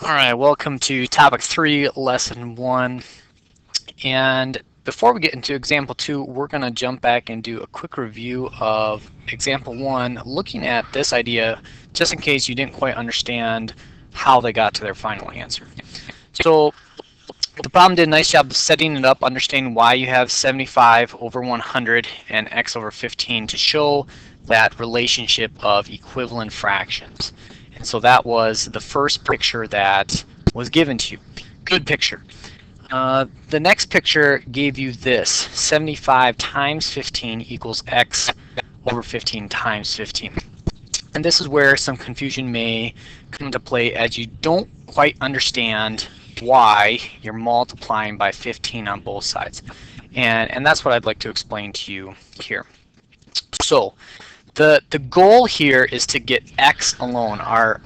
All right, welcome to topic 3, lesson 1. And before we get into example 2, we're going to jump back and do a quick review of example 1, looking at this idea just in case you didn't quite understand how they got to their final answer. So the problem did a nice job of setting it up, understanding why you have 75 over 100 and x over 15 to show that relationship of equivalent fractions. And so that was the first picture that was given to you. Good picture. The next picture gave you this. 75 times 15 equals x over 15 times 15. And this is where some confusion may come into play as you don't quite understand why you're multiplying by 15 on both sides. And that's what I'd like to explain to you here. So the goal here is to get x alone, our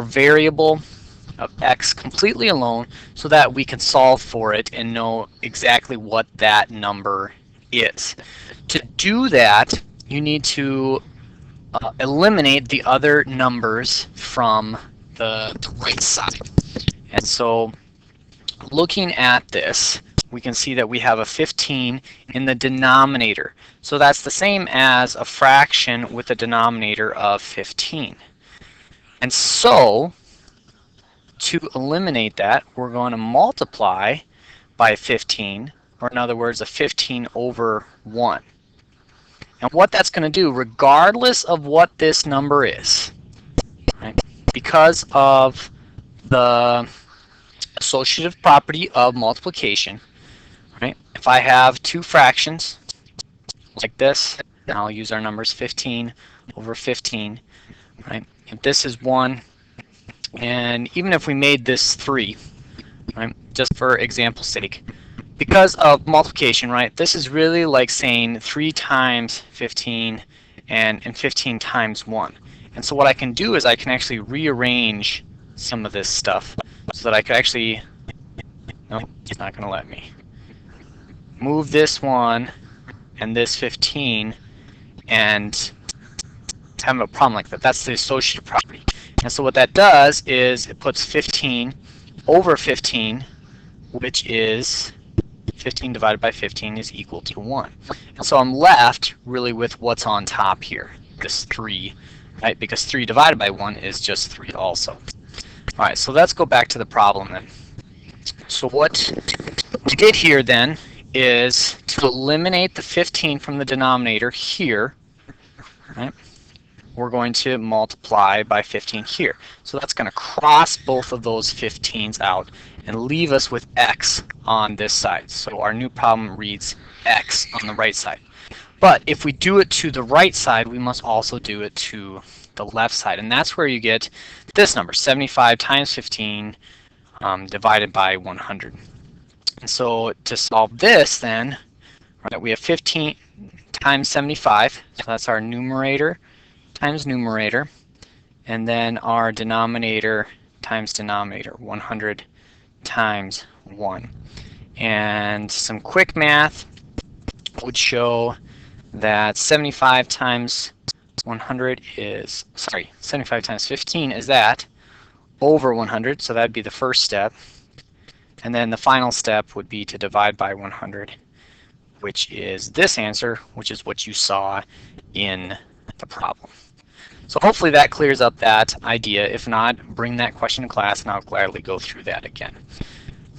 variable of x completely alone, so that we can solve for it and know exactly what that number is. To do that, you need to eliminate the other numbers from the right side. And so looking at this, we can see that we have a 15 in the denominator. So that's the same as a fraction with a denominator of 15. And so to eliminate that, we're going to multiply by 15, or in other words, a 15 over 1. And what that's going to do, regardless of what this number is, right, because of the associative property of multiplication, right, if I have two fractions like this, and I'll use our numbers 15 over 15, right, if this is 1, and even if we made this 3, right, just for example's sake, because of multiplication, right, this is really like saying 3 times 15 and 15 times 1. And so what I can do is I can actually rearrange some of this stuff so that I could actually, no, it's not going to let me, move this 1 and this 15 and have a problem like that. That's the associative property. And so what that does is it puts 15 over 15, which is 15 divided by 15 is equal to 1. And so I'm left really with what's on top here, this 3, right? Because 3 divided by 1 is just 3 also. All right, so let's go back to the problem then. So what to get here then is to eliminate the 15 from the denominator here, right? We're going to multiply by 15 here. So that's going to cross both of those 15s out and leave us with x on this side. So our new problem reads x on the right side. But if we do it to the right side, we must also do it to the left side. And that's where you get this number, 75 times 15 divided by 100. And so to solve this then, right, we have 15 times 75. So that's our numerator times numerator, and then our denominator times denominator, 100 times 1. And some quick math would show that 75 times 100 is, 75 times 15 is that, over 100, so that would be the first step. And then the final step would be to divide by 100, which is this answer, which is what you saw in the problem. So hopefully that clears up that idea. If not, bring that question to class and I'll gladly go through that again.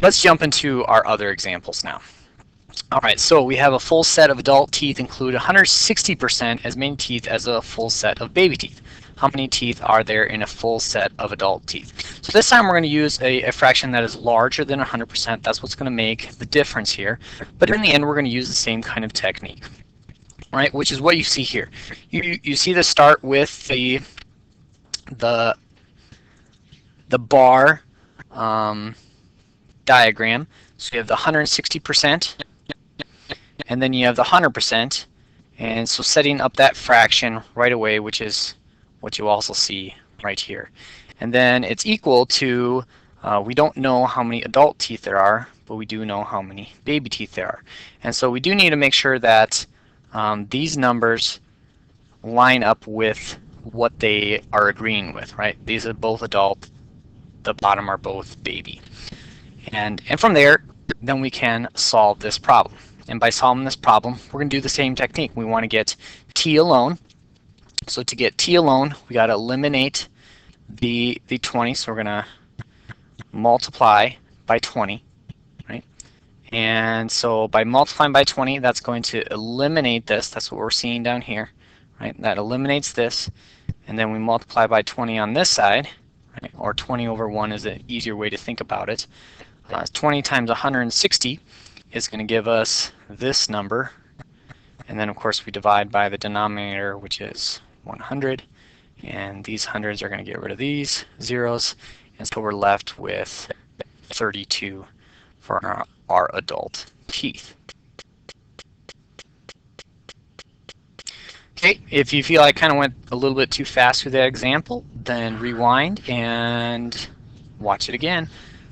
Let's jump into our other examples now. All right, so we have a full set of adult teeth include 160% as many teeth as a full set of baby teeth. How many teeth are there in a full set of adult teeth? So this time we're going to use a fraction that is larger than 100%. That's what's going to make the difference here. But in the end, we're going to use the same kind of technique, right? Which is what you see here. You see the start with the bar diagram. So you have the 160%, and then you have the 100%. And so setting up that fraction right away, which is what you also see right here. And then it's equal to, we don't know how many adult teeth there are, but we do know how many baby teeth there are. And so we do need to make sure that these numbers line up with what they are agreeing with, right? These are both adult the bottom are both baby. And from there, then we can solve this problem. And by solving this problem, we're going to do the same technique. We want to get t alone. So to get t alone, we got to eliminate the 20. So we're going to multiply by 20, right? And so by multiplying by 20, that's going to eliminate this. That's what we're seeing down here, right? That eliminates this. And then we multiply by 20 on this side, right? Or 20 over 1 is an easier way to think about it. 20 times 160 is going to give us this number. And then, of course, we divide by the denominator, which is 100. And these hundreds are going to get rid of these zeros. And so we're left with 32 for our adult teeth. Okay, if you feel I kind of went a little bit too fast through that example, then rewind and watch it again.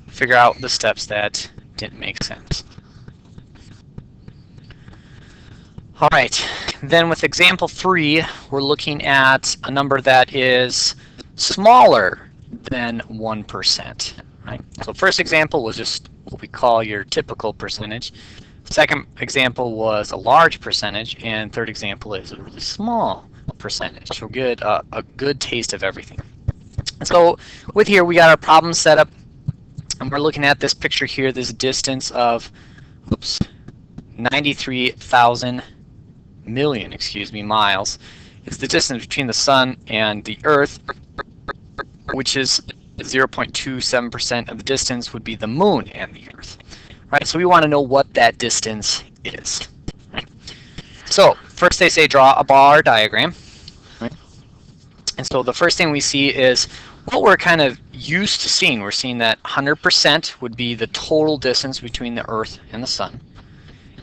Figure out the steps that didn't make sense. All right, then with example 3, we're looking at a number that is smaller than 1%. Right? So first example was just what we call your typical percentage. Second example was a large percentage, and third example is a really small percentage. So we'll get a good taste of everything. So with here, we got our problem set up, and we're looking at this picture here, this distance of 93,000 million, miles. It's the distance between the sun and the Earth, which is 0.27% of the distance would be the moon and the Earth. Right, so we want to know what that distance is. Right? So first they say draw a bar diagram. Right? And so the first thing we see is what we're kind of used to seeing. We're seeing that 100% would be the total distance between the Earth and the sun.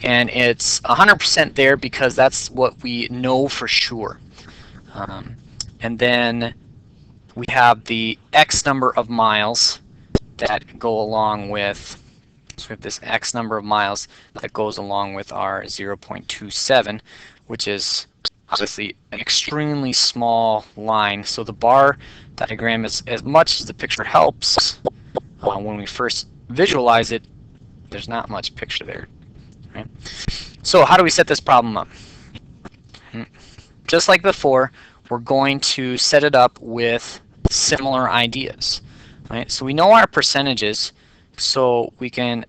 And it's 100% there because that's what we know for sure. And then we have the X number of miles that go along with, so we have this X number of miles that goes along with our 0.27, which is obviously an extremely small line. So the bar diagram is, as much as the picture helps, when we first visualize it, there's not much picture there. Right? So how do we set this problem up? Just like before, we're going to set it up with similar ideas. Right? So we know our percentages, so we can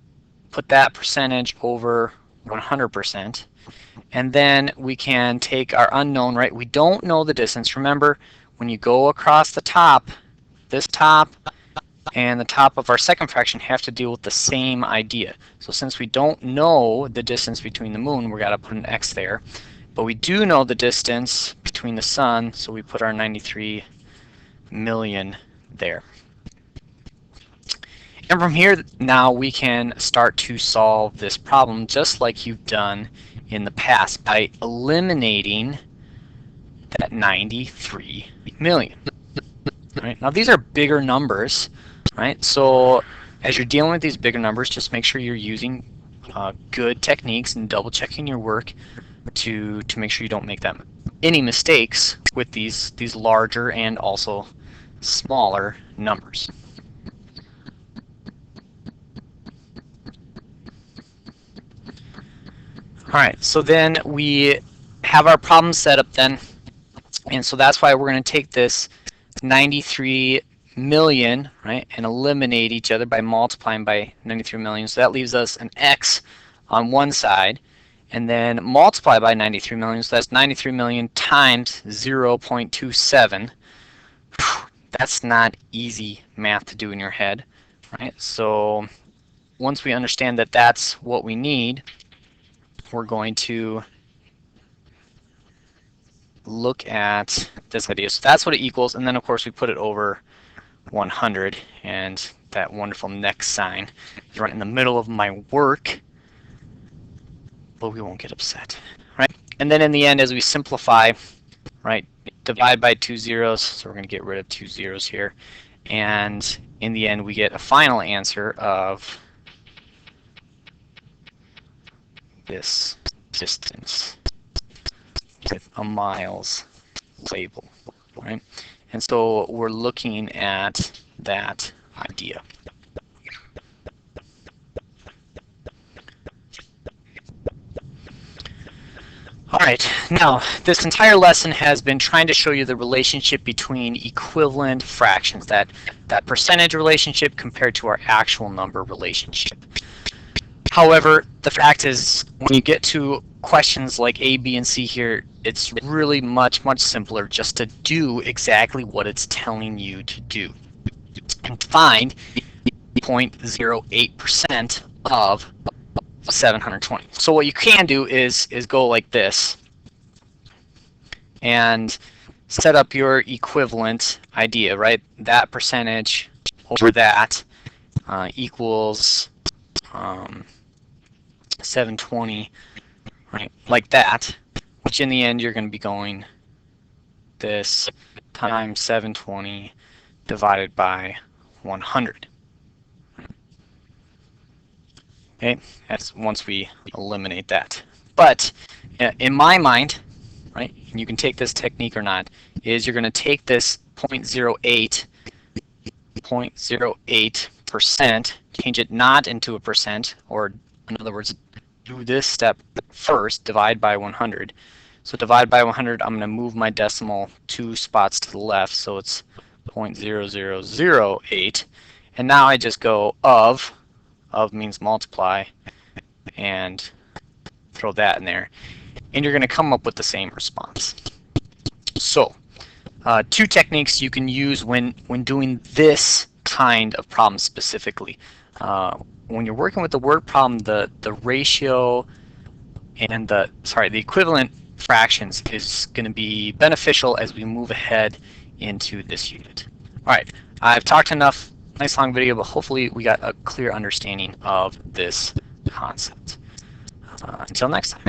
put that percentage over 100%. And then we can take our unknown, right? We don't know the distance. Remember, when you go across the top, this top and the top of our second fraction have to deal with the same idea. So since we don't know the distance between the moon, we've got to put an X there. But we do know the distance between the sun, so we put our 93 million there. And from here, now we can start to solve this problem just like you've done in the past by eliminating that 93 million. Right? Now these are bigger numbers, right? So as you're dealing with these bigger numbers, just make sure you're using good techniques and double checking your work to make sure you don't make any mistakes with these larger and also smaller numbers. All right, so then we have our problem set up then, and so that's why we're going to take this 93 million, right, and eliminate each other by multiplying by 93 million. So that leaves us an X on one side, and then multiply by 93 million. So that's 93 million times 0.27. That's not easy math to do in your head, right? So once we understand that that's what we need, we're going to look at this idea. So that's what it equals, and then of course we put it over 100, and that wonderful next sign is right in the middle of my work, but we won't get upset, right? And then in the end, as we simplify, right, divide by 2 zeros, so we're going to get rid of 2 zeros here, and in the end we get a final answer of this distance with a miles label, right? And so we're looking at that idea. All right, now this entire lesson has been trying to show you the relationship between equivalent fractions, that percentage relationship compared to our actual number relationship. However, the fact is, when you get to questions like A, B, and C here, it's really much simpler just to do exactly what it's telling you to do and find 0.08% of 720. So what you can do is go like this and set up your equivalent idea, right? That percentage over that equals 720, right? Like that, which in the end you're going to be going this times 720 divided by 100. Okay, that's once we eliminate that. But in my mind, right, and you can take this technique or not, is you're going to take this 0.08%, change it not into a percent, or in other words, do this step first, divide by 100. So divide by 100, I'm going to move my decimal 2 spots to the left, so it's 0.0008. And now I just go of means multiply, and throw that in there. And you're going to come up with the same response. So, 2 techniques you can use when doing this kind of problem specifically. When you're working with the word problem, the ratio and the equivalent fractions is going to be beneficial as we move ahead into this unit. All right, I've talked enough. Nice long video, but hopefully we got a clear understanding of this concept. Until next time.